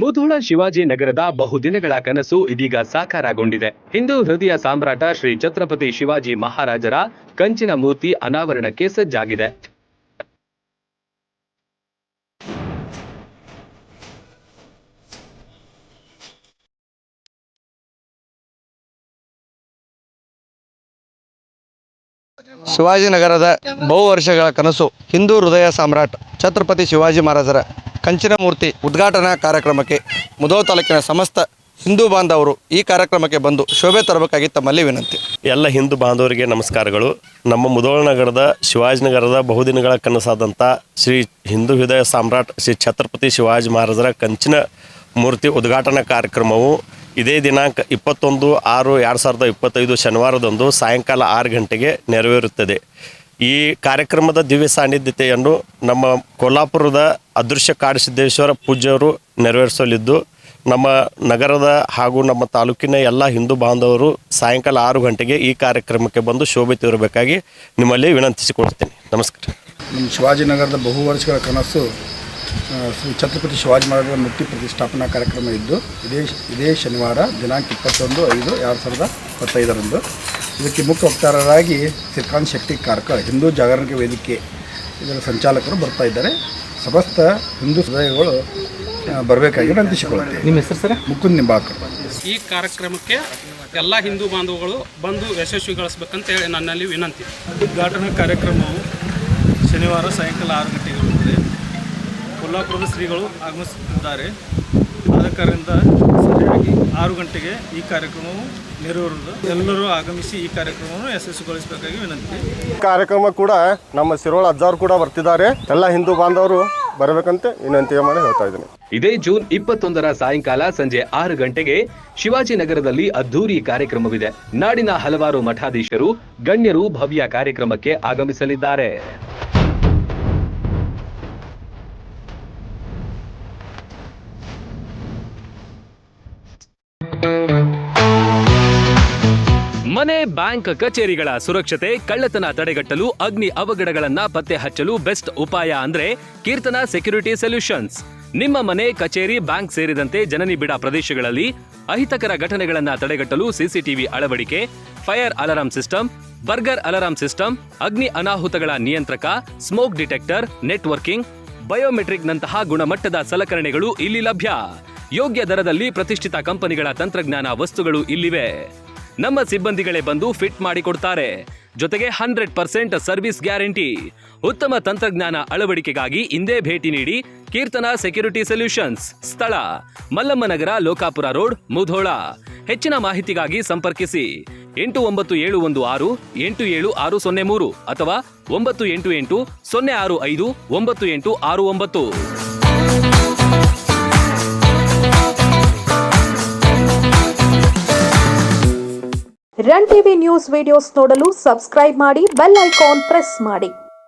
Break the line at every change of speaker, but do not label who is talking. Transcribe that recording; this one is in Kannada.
ಮುಧೋಳ ಶಿವಾಜಿ ನಗರದ ಬಹುದಿನಗಳ ಕನಸು ಇದೀಗ ಸಾಕಾರಗೊಂಡಿದೆ. ಹಿಂದೂ ಹೃದಯ ಸಾಮ್ರಾಟ ಶ್ರೀ ಛತ್ರಪತಿ ಶಿವಾಜಿ ಮಹಾರಾಜರ ಕಂಚಿನ ಮೂರ್ತಿ ಅನಾವರಣಕ್ಕೆ ಸಜ್ಜಾಗಿದೆ.
ಶಿವಾಜಿನಗರದ ಬಹು ವರ್ಷಗಳ ಕನಸು ಹಿಂದೂ ಹೃದಯ ಸಾಮ್ರಾಟ್ ಛತ್ರಪತಿ ಶಿವಾಜಿ ಮಹಾರಾಜರ ಕಂಚಿನ ಮೂರ್ತಿ ಉದ್ಘಾಟನಾ ಕಾರ್ಯಕ್ರಮಕ್ಕೆ ಮುಧೋಳ ತಾಲೂಕಿನ ಸಮಸ್ತ ಹಿಂದೂ ಬಾಂಧವರು ಈ ಕಾರ್ಯಕ್ರಮಕ್ಕೆ ಬಂದು ಶೋಭೆ ತರಬೇಕಾಗಿ ತಮ್ಮಲ್ಲಿ ವಿನಂತಿ.
ಎಲ್ಲ ಹಿಂದೂ ಬಾಂಧವರಿಗೆ ನಮಸ್ಕಾರಗಳು. ನಮ್ಮ ಮುಧೋಳ ನಗರದ ಶಿವಾಜಿನಗರದ ಬಹುದಿನಗಳ ಕನಸಾದಂಥ ಶ್ರೀ ಹಿಂದೂ ಹೃದಯ ಸಾಮ್ರಾಟ್ ಶ್ರೀ ಛತ್ರಪತಿ ಶಿವಾಜಿ ಮಹಾರಾಜರ ಕಂಚಿನ ಮೂರ್ತಿ ಉದ್ಘಾಟನಾ ಕಾರ್ಯಕ್ರಮವು ಇದೇ ದಿನಾಂಕ 21/6/2025 ಶನಿವಾರದಂದು ಸಾಯಂಕಾಲ 6 ಗಂಟೆಗೆ ನೆರವೇರುತ್ತದೆ. ಈ ಕಾರ್ಯಕ್ರಮದ ದಿವ್ಯ ಸಾನ್ನಿಧ್ಯತೆಯನ್ನು ನಮ್ಮ ಕೊಲ್ಲಾಪುರದ ಅದೃಶ್ಯ ಕಾಡಸಿದ್ದೇಶ್ವರ ಪೂಜ್ಯವರು ನೆರವೇರಿಸಲಿದ್ದು, ನಮ್ಮ ನಗರದ ಹಾಗೂ ನಮ್ಮ ತಾಲೂಕಿನ ಎಲ್ಲ ಹಿಂದೂ ಬಾಂಧವರು ಸಾಯಂಕಾಲ 6 ಗಂಟೆಗೆ ಈ ಕಾರ್ಯಕ್ರಮಕ್ಕೆ ಬಂದು ಶೋಭೆ ತೋರಬೇಕಾಗಿ ನಿಮ್ಮಲ್ಲಿ ವಿನಂತಿಸಿಕೊಳ್ತೀನಿ. ನಮಸ್ಕಾರ.
ನಮ್ಮ ಶಿವಾಜಿನಗರದ ಬಹು ವರ್ಷಗಳ ಕನಸು ಶ್ರೀ ಛತ್ರಪತಿ ಶಿವಾಜಿ ಮಹಾರಾಜರ ಮೂರ್ತಿ ಪ್ರತಿಷ್ಠಾಪನಾ ಕಾರ್ಯಕ್ರಮ ಇದ್ದು ಇದೇ ಶನಿವಾರ ದಿನಾಂಕ 21/5/2025 ಇದಕ್ಕೆ ಮುಖ್ಯ ವಕ್ತಾರರಾಗಿ ಶ್ರೀಕಾಂತ್ ಶೆಟ್ಟಿ ಕಾರ್ಕಳ ಹಿಂದೂ ಜಾಗರಣ ವೇದಿಕೆ ಇದರ ಸಂಚಾಲಕರು ಬರ್ತಾ ಇದ್ದಾರೆ. ಸಮಸ್ತ ಹಿಂದೂ ಹೃದಯಗಳು ಬರಬೇಕಾಗಿ ವಿನಂತಿಸಿಕೊಳ್ಳುತ್ತೇವೆ.
ನಿಮ್ಮ ಹೆಸರು ಸರ್?
ಮುಕುಂದ್ ನಿಂಬಾಳ್ಕರ್.
ಈ ಕಾರ್ಯಕ್ರಮಕ್ಕೆ ಎಲ್ಲ ಹಿಂದೂ ಬಾಂಧವಗಳು ಬಂದು ಯಶಸ್ವಿಗೊಳಿಸಬೇಕಂತ ಹೇಳಿ ನನ್ನಲ್ಲಿ ವಿನಂತಿ.
ಉದ್ಘಾಟನಾ ಕಾರ್ಯಕ್ರಮವು ಶನಿವಾರ ಸಾಯಂಕಾಲ 6 ಗಂಟೆಗೆ ಇರುತ್ತದೆ. ಕೊಲ್ಲಾಪುರದ ಶ್ರೀಗಳು ಆಗಮಿಸುತ್ತಿದ್ದಾರೆ. ಆದ ಕಾರಣದಿಂದ ಸರಿಯಾಗಿ 6 ಗಂಟೆಗೆ ಈ ಕಾರ್ಯಕ್ರಮವು ನೆರವೇರುವುದು. ಎಲ್ಲರೂ ಆಗಮಿಸಿ ಈ ಕಾರ್ಯಕ್ರಮವನ್ನು ಯಶಸ್ವಿಗೊಳಿಸಬೇಕಾಗಿ ವಿನಂತಿ.
ಕಾರ್ಯಕ್ರಮ ಕೂಡ ನಮ್ಮ ಸಿರೋಳ ಅಜ್ಜಾರು ಕೂಡ ಬರ್ತಿದ್ದಾರೆ. ಎಲ್ಲ ಹಿಂದೂ ಬಾಂಧವರು ಬರಬೇಕಂತ ವಿನಂತಿ ಮಾಡಿ ಹೇಳ್ತಾ ಇದ್ದೀನಿ.
ಇದೇ ಜೂನ್ 21ರ ಸಾಯಂಕಾಲ ಸಂಜೆ 6 ಗಂಟೆಗೆ ಶಿವಾಜಿನಗರದಲ್ಲಿ ಅದ್ದೂರಿ ಕಾರ್ಯಕ್ರಮವಿದೆ. ನಾಡಿನ ಹಲವಾರು ಮಠಾಧೀಶರು ಗಣ್ಯರು ಭವ್ಯ ಕಾರ್ಯಕ್ರಮಕ್ಕೆ ಆಗಮಿಸಲಿದ್ದಾರೆ. ಮನೆ, ಬ್ಯಾಂಕ್, ಕಚೇರಿಗಳ ಸುರಕ್ಷತೆ, ಕಳ್ಳತನ ತಡೆಗಟ್ಟಲು, ಅಗ್ನಿ ಅವಘಡಗಳನ್ನ ಪತ್ತೆ ಹಚ್ಚಲು ಬೆಸ್ಟ್ ಉಪಾಯ ಅಂದ್ರೆ ಕೀರ್ತನಾ ಸೆಕ್ಯೂರಿಟಿ ಸೊಲ್ಯೂಷನ್ಸ್. ನಿಮ್ಮ ಮನೆ, ಕಚೇರಿ, ಬ್ಯಾಂಕ್ ಸೇರಿದಂತೆ ಜನನಿಬಿಡ ಪ್ರದೇಶಗಳಲ್ಲಿ ಅಹಿತಕರ ಘಟನೆಗಳನ್ನ ತಡೆಗಟ್ಟಲು ಸಿಸಿಟಿವಿ ಅಳವಡಿಕೆ, fire alarm system, burger alarm system, ಅಗ್ನಿ ಅನಾಹುತಗಳ ನಿಯಂತ್ರಕ, ಸ್ಮೋಕ್ ಡಿಟೆಕ್ಟರ್, ನೆಟ್ವರ್ಕಿಂಗ್, ಬಯೋಮೆಟ್ರಿಕ್ ನಂತಹ ಗುಣಮಟ್ಟದ ಸಲಕರಣೆಗಳು ಇಲ್ಲಿ ಲಭ್ಯ. ಯೋಗ್ಯ ದರದಲ್ಲಿ ಪ್ರತಿಷ್ಠಿತ ಕಂಪನಿಗಳ ತಂತ್ರಜ್ಞಾನ ವಸ್ತುಗಳು ಇಲ್ಲಿವೆ. ನಮ್ಮ ಸಿಬ್ಬಂದಿಗಳೇ ಬಂದು ಫಿಟ್ ಮಾಡಿಕೊಡ್ತಾರೆ. ಜೊತೆಗೆ 100% ಸರ್ವಿಸ್ ಗ್ಯಾರಂಟಿ. ಉತ್ತಮ ತಂತ್ರಜ್ಞಾನ ಅಳವಡಿಕೆಗಾಗಿ ಇಂದೇ ಭೇಟಿ ನೀಡಿ ಕೀರ್ತನಾ ಸೆಕ್ಯೂರಿಟಿ ಸೊಲ್ಯೂಷನ್ಸ್. ಸ್ಥಳ ಮಲ್ಲಮ್ಮನಗರ, ಲೋಕಾಪುರ ರೋಡ್, ಮುಧೋಳ. ಹೆಚ್ಚಿನ ಮಾಹಿತಿಗಾಗಿ ಸಂಪರ್ಕಿಸಿ 8971687603 ಅಥವಾ 9880659869.
ರನ್ ಟಿವಿ ನ್ಯೂಸ್ ವಿಡಿಯೋಸ್ ನೋಡಲು ಸಬ್ಸ್ಕ್ರೈಬ್ ಮಾಡಿ, ಬೆಲ್ ಐಕಾನ್ ಪ್ರೆಸ್ ಮಾಡಿ.